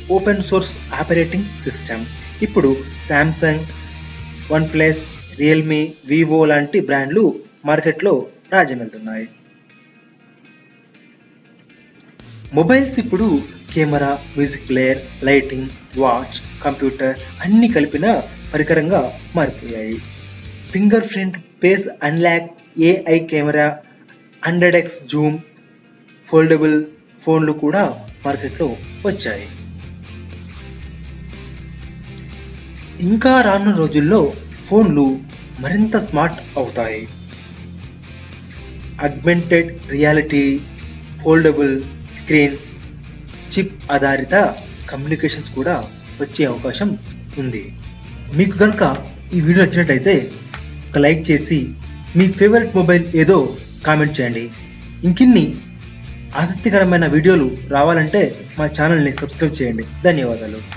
Open source operating system. ఇప్పుడు Samsung, OnePlus, Realme, Vivo లాంటి బ్రాండ్లు మార్కెట్‌లో రాజ్యమేలుతున్నాయి. మొబైల్స్ ఇప్పుడు camera, music player, lighting, watch, computer అన్నీ కలిపిన పరికరంగా మారిపోయాయి. Finger print, face unlock, AI camera, 100x Zoom, foldable ఫోన్లు కూడా మార్కెట్లో వచ్చాయి. ఇంకా రానున్న రోజుల్లో ఫోన్లు మరింత స్మార్ట్ అవుతాయి. Augmented reality, foldable screens, chip ఆధారిత కమ్యూనికేషన్స్ కూడా వచ్చే అవకాశం ఉంది. మీకు కనుక ఈ వీడియో నచ్చినట్లయితే ఒక లైక్ చేసి మీ ఫేవరెట్ మొబైల్ ఏదో కామెంట్ చేయండి. ఇంకిన్ని ఆసక్తికరమైన వీడియోలు రావాలంటే మా ఛానల్ని సబ్స్క్రైబ్ చేయండి. ధన్యవాదాలు.